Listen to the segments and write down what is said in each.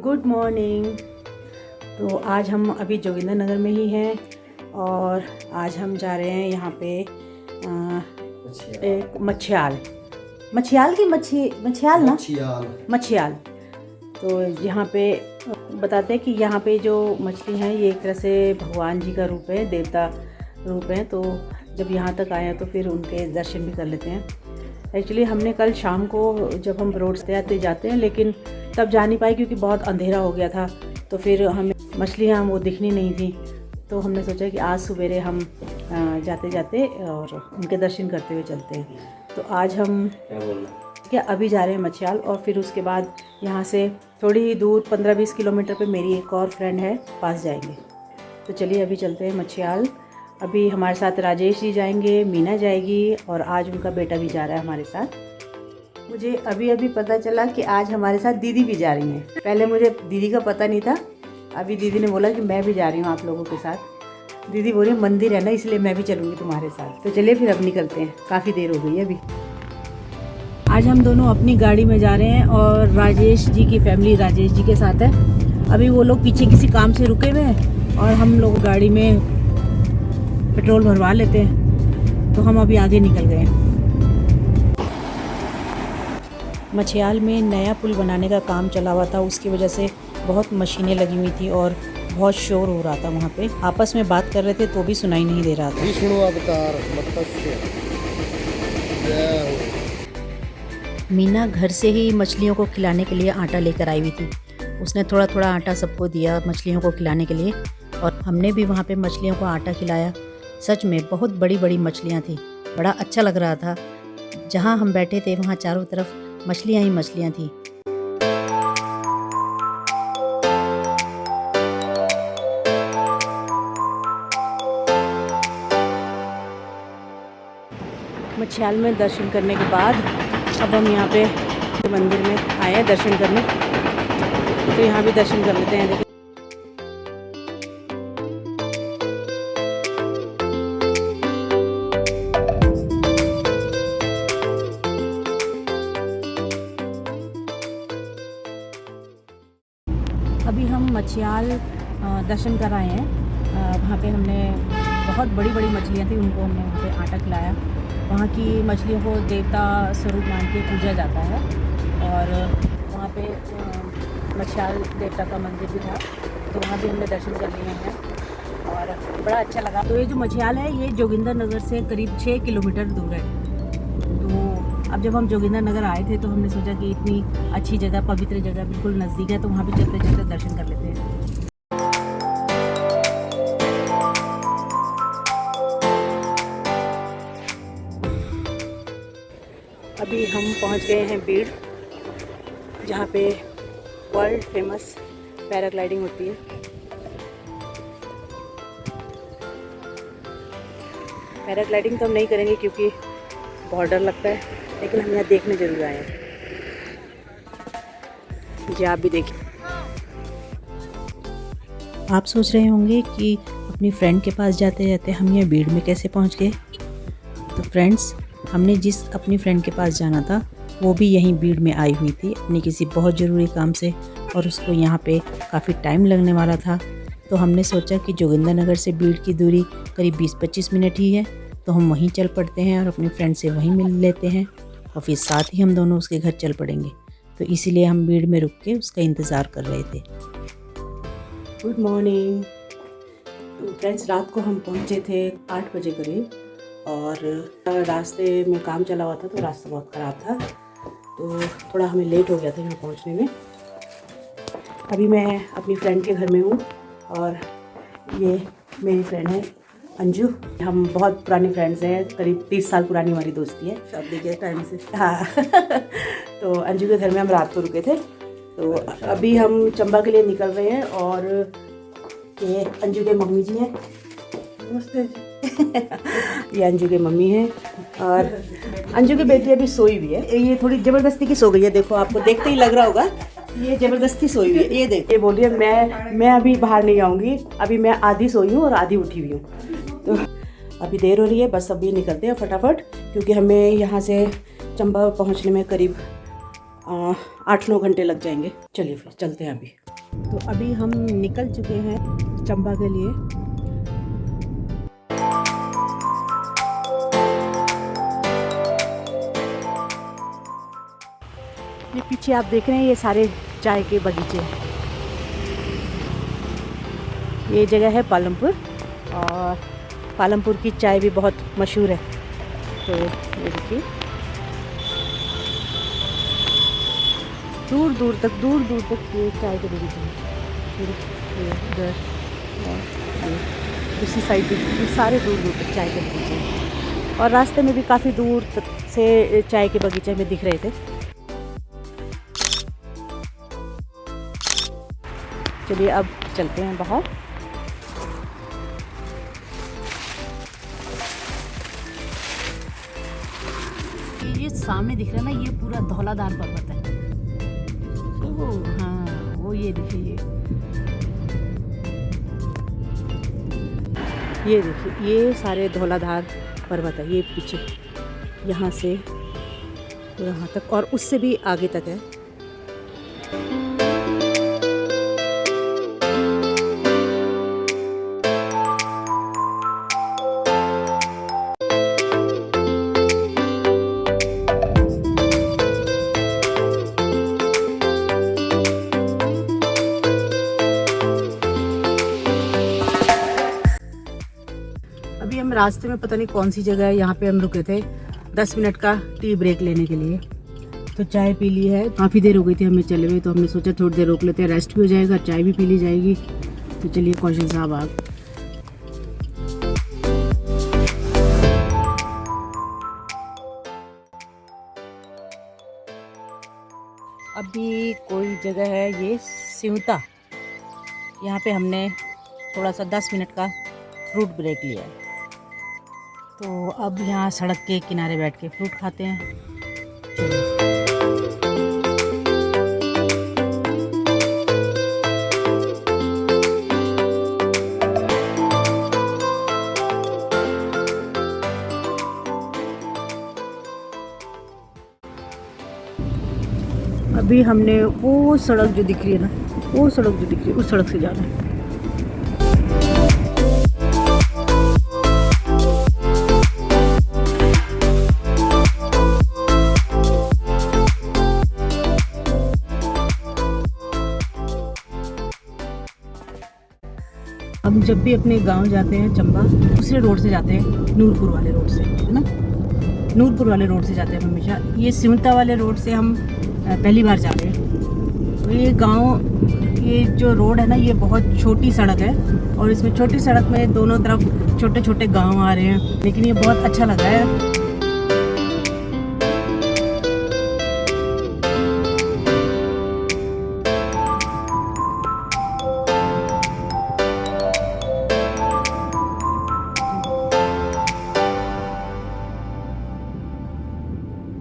Good morning. तो आज हम अभी जोगिंदर नगर में ही हैं और आज हम जा रहे हैं यहाँ पे एक मछियाल की मछियाल ना मछियाल। तो यहाँ पे बताते हैं कि यहाँ पे जो मछली हैं ये एक तरह से भगवान जी का रूप है, देवता रूप है। तो जब यहाँ तक आए हैं तो फिर उनके दर्शन भी कर लेते हैं। एक्चुअली हमने कल शाम को जब हम रोड से आते जाते हैं लेकिन तब जा नहीं पाए क्योंकि बहुत अंधेरा हो गया था। तो फिर हमें मछलियाँ वो दिखनी नहीं थी, तो हमने सोचा कि आज सवेरे हम जाते जाते और उनके दर्शन करते हुए चलते हैं। तो आज हम अभी जा रहे हैं मछियाल और फिर उसके बाद यहाँ से थोड़ी दूर 15-20 किलोमीटर पे मेरी एक और फ्रेंड है, पास जाएंगे। तो चलिए अभी चलते हैं मछियाल। अभी हमारे साथ राजेश जी जाएंगे, मीना जाएगी और आज उनका बेटा भी जा रहा है हमारे साथ। मुझे अभी पता चला कि आज हमारे साथ दीदी भी जा रही हैं। पहले मुझे दीदी का पता नहीं था, अभी दीदी ने बोला कि मैं भी जा रही हूँ आप लोगों के साथ। दीदी बोल रही मंदिर है ना इसलिए मैं भी चलूँगी तुम्हारे साथ। तो चलिए फिर अब निकलते हैं, काफ़ी देर हो गई है अभी। आज हम दोनों अपनी गाड़ी में जा रहे हैं और राजेश जी की फैमिली राजेश जी के साथ है। अभी वो लोग पीछे किसी काम से रुके हुए हैं और हम लोग गाड़ी में पेट्रोल भरवा लेते हैं। तो हम अभी आगे निकल गए हैं। मछियाल में नया पुल बनाने का काम चला हुआ था, उसकी वजह से बहुत मशीनें लगी हुई थी और बहुत शोर हो रहा था। वहाँ पे आपस में बात कर रहे थे तो भी सुनाई नहीं दे रहा था। मीना घर से ही मछलियों को खिलाने के लिए आटा लेकर आई हुई थी। उसने थोड़ा थोड़ा आटा सबको दिया मछलियों को खिलाने के लिए और हमने भी वहाँ पे मछलियों को आटा खिलाया। सच में बहुत बड़ी बड़ी मछलियाँ थी, बड़ा अच्छा लग रहा था। जहाँ हम बैठे थे वहाँ चारों तरफ मछलियाँ ही मछलियाँ थी। मछियाल में दर्शन करने के बाद अब हम यहाँ पे मंदिर में आए हैं दर्शन करने। तो यहाँ भी दर्शन कर लेते हैं। देखिए अभी हम मछियाल दर्शन कर आए हैं। वहाँ पे हमने बहुत बड़ी बड़ी मछलियाँ थी, उनको हमने वहाँ पे आटा खिलाया। वहाँ की मछलियों को देवता स्वरूप मान के पूजा जाता है और वहाँ पे मछियाल देवता का मंदिर भी था, तो वहाँ भी हमने दर्शन कर लिए हैं और बड़ा अच्छा लगा। तो ये जो मछियाल है ये जोगिंदर नगर से करीब 6 किलोमीटर दूर है। तो अब जब हम जोगिंदर नगर आए थे तो हमने सोचा कि इतनी अच्छी जगह, पवित्र जगह बिल्कुल नज़दीक है, तो वहाँ भी चलते चलते दर्शन कर लेते हैं। अभी हम पहुँच गए हैं बीड़, जहाँ पे वर्ल्ड फेमस पैराग्लाइडिंग होती है। पैराग्लाइडिंग तो हम नहीं करेंगे क्योंकि बहुत डर लगता है, लेकिन हम यहाँ देखने जरूर आए हैं। जी आप भी देखिए। आप सोच रहे होंगे कि अपनी फ्रेंड के पास जाते जाते हम यहाँ भीड़ में कैसे पहुँच गए। तो फ्रेंड्स, हमने जिस अपनी फ्रेंड के पास जाना था वो भी यहीं भीड़ में आई हुई थी अपनी किसी बहुत ज़रूरी काम से, और उसको यहाँ पे काफ़ी टाइम लगने वाला था। तो हमने सोचा कि जोगिंदर नगर से भीड़ की दूरी करीब 20-25 मिनट ही है, तो हम वहीं चल पड़ते हैं और अपनी फ्रेंड से वहीं मिल लेते हैं और फिर साथ ही हम दोनों उसके घर चल पड़ेंगे। तो इसीलिए हम भीड़ में रुक के उसका इंतज़ार कर रहे थे। Good morning. तो फ्रेंड्स, रात को हम पहुँचे थे 8 बजे करीब और रास्ते में काम चला हुआ था तो रास्ता बहुत ख़राब था, तो थोड़ा हमें लेट हो गया था यहाँ पहुँचने में। अभी मैं अपनी फ्रेंड के घर में हूँ और ये मेरी फ्रेंड है अंजू। हम बहुत पुरानी फ्रेंड्स हैं, करीब 30 साल पुरानी हमारी दोस्ती है, शादी के टाइम से। हाँ तो अंजू के घर में हम रात को रुके थे। तो अभी हम चंबा के लिए निकल रहे हैं और ये अंजू के मम्मी जी हैं। नमस्ते ये अंजू की मम्मी है और अंजू की बेटी अभी सोई हुई है। ये थोड़ी ज़बरदस्ती की सो गई है, देखो आपको देखते ही लग रहा होगा ये ज़बरदस्ती सोई हुई है। ये देख, ये बोल रही है मैं अभी बाहर नहीं आऊँगी, अभी मैं आधी सोई हूँ और आधी उठी हुई हूँ। तो अभी देर हो रही है, बस अभी निकलते हैं फटाफट क्योंकि हमें यहाँ से चंबा पहुँचने में करीब 8-9 घंटे लग जाएंगे। चलिए फिर चलते हैं अभी। तो अभी हम निकल चुके हैं चंबा के लिए। ये पीछे आप देख रहे हैं, ये सारे चाय के बगीचे हैं। ये जगह है पालमपुर, और पालमपुर की चाय भी बहुत मशहूर है। तो ये देखिए, दूर दूर तक ये चाय के बगीचे हैं। इधर दूसरी साइड भी सारे दूर तक चाय के बगीचे हैं, और रास्ते में भी काफ़ी दूर तक से चाय के बगीचे में दिख रहे थे। चलिए अब चलते हैं बाहर। ये सामने दिख रहा है ना, ये पूरा धौलाधार पर्वत है। ओह हाँ, वो ये देखिए, ये देखिए, ये सारे धौलाधार पर्वत है। ये पीछे यहाँ से यहाँ तक, और उससे भी आगे तक है। अभी हम रास्ते में, पता नहीं कौन सी जगह है, यहाँ पे हम रुके थे 10 मिनट का टी ब्रेक लेने के लिए। तो चाय पी ली है, काफ़ी देर हो गई थी हमें चले हुए, तो हमने सोचा थोड़ी देर रोक लेते हैं, रेस्ट भी हो जाएगा, चाय भी पी ली जाएगी। तो चलिए कौशल साहब आप। अभी कोई जगह है, ये सिवता, यहाँ पे हमने थोड़ा सा 10 मिनट का फ्रूट ब्रेक लिया है। तो अब यहाँ सड़क के किनारे बैठ के फ्रूट खाते हैं। अभी हमने वो सड़क जो दिख रही है ना, वो सड़क जो दिख रही है, उस सड़क से जाना है। हम जब भी अपने गांव जाते हैं चंबा, दूसरे रोड से जाते हैं, नूरपुर वाले रोड से, है ना, नूरपुर वाले रोड से जाते हैं हमेशा। ये सिवता वाले रोड से हम पहली बार जा रहे हैं। तो ये गांव, ये जो रोड है ना, ये बहुत छोटी सड़क है, और इसमें छोटी सड़क में दोनों तरफ छोटे छोटे गांव आ रहे हैं, लेकिन ये बहुत अच्छा लग रहा है।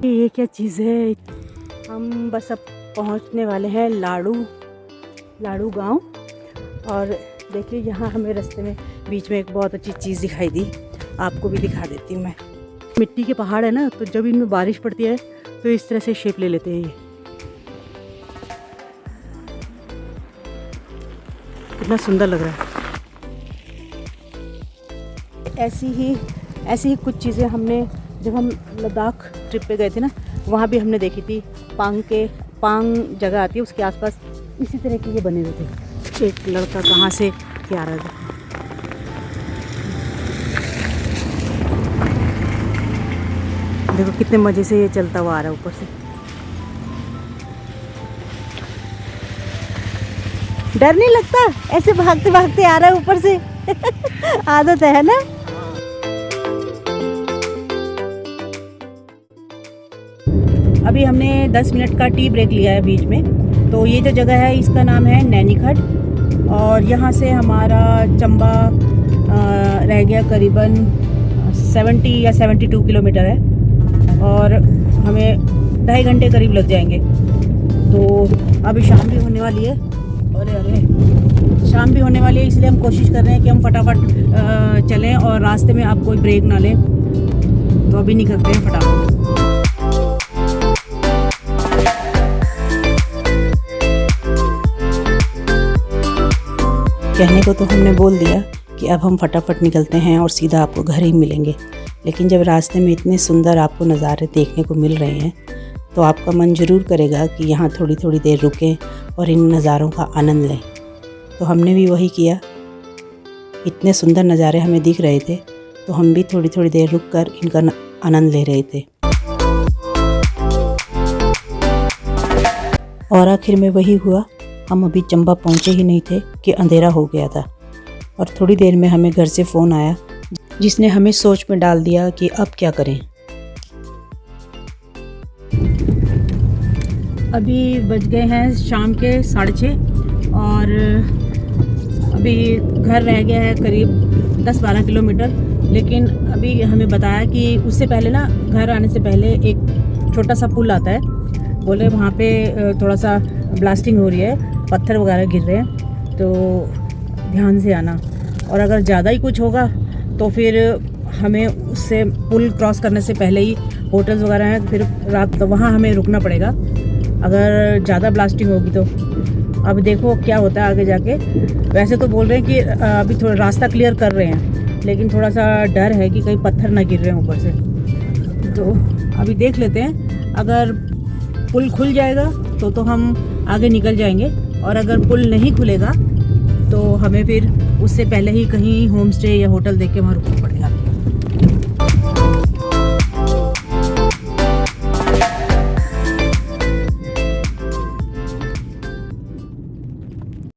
ये क्या चीज़ है। हम बस अब पहुंचने वाले हैं लाड़ू गांव। और देखिए, यहाँ हमें रास्ते में बीच में एक बहुत अच्छी चीज़ दिखाई दी, आपको भी दिखा देती हूँ मैं। मिट्टी के पहाड़ है ना, तो जब इनमें बारिश पड़ती है तो इस तरह से शेप ले लेते हैं। ये कितना सुंदर लग रहा है। ऐसी ही कुछ चीज़ें हमने, जब हम लद्दाख ट्रिप पे गए थे ना, वहाँ भी हमने देखी थी। पांग जगह आती है, उसके आसपास इसी तरह के ये बने हुए थे। एक लड़का कहाँ से क्या रहा था, देखो कितने मज़े से ये चलता हुआ आ रहा है ऊपर से। डर नहीं लगता ऐसे भागते भागते आ रहा है ऊपर से? आदत है ना। अभी हमने 10 मिनट का टी ब्रेक लिया है बीच में। तो ये जो जगह है इसका नाम है नैनीखट, और यहाँ से हमारा चंबा रह गया करीबन 70 या 72 किलोमीटर है, और हमें 2.5 घंटे करीब लग जाएंगे। तो अभी शाम भी होने वाली है, अरे शाम भी होने वाली है, इसलिए हम कोशिश कर रहे हैं कि हम फटाफट चलें और रास्ते में आप कोई ब्रेक ना लें। तो अभी निकलते हैं फटाफट। कहने को तो हमने बोल दिया कि अब हम फटाफट निकलते हैं और सीधा आपको घर ही मिलेंगे, लेकिन जब रास्ते में इतने सुंदर आपको नज़ारे देखने को मिल रहे हैं तो आपका मन ज़रूर करेगा कि यहाँ थोड़ी थोड़ी देर रुकें और इन नज़ारों का आनंद लें। तो हमने भी वही किया। इतने सुंदर नज़ारे हमें दिख रहे थे तो हम भी थोड़ी थोड़ी देर रुककर इनका आनंद ले रहे थे। और आखिर में वही हुआ, हम अभी चंबा पहुँचे ही नहीं थे कि अंधेरा हो गया था और थोड़ी देर में हमें घर से फ़ोन आया जिसने हमें सोच में डाल दिया कि अब क्या करें। अभी बज गए हैं शाम के 6:30 और अभी घर रह गया है करीब 10-12 किलोमीटर। लेकिन अभी हमें बताया कि उससे पहले ना, घर आने से पहले एक छोटा सा पुल आता है, बोले वहाँ पे थोड़ा सा ब्लास्टिंग हो रही है, पत्थर वगैरह गिर रहे हैं, तो ध्यान से आना। और अगर ज़्यादा ही कुछ होगा तो फिर हमें उससे पुल क्रॉस करने से पहले ही होटल्स वगैरह हैं, फिर रात तो वहाँ हमें रुकना पड़ेगा अगर ज़्यादा ब्लास्टिंग होगी तो। अब देखो क्या होता है आगे जाके। वैसे तो बोल रहे हैं कि अभी थोड़ा रास्ता क्लियर कर रहे हैं, लेकिन थोड़ा सा डर है कि कहीं पत्थर ना गिर रहे हैं ऊपर से। तो अभी देख लेते हैं, अगर पुल खुल जाएगा तो हम आगे निकल जाएंगे, और अगर पुल नहीं खुलेगा तो हमें फिर उससे पहले ही कहीं होम स्टे या होटल देख के वहाँ रुकना पड़ेगा।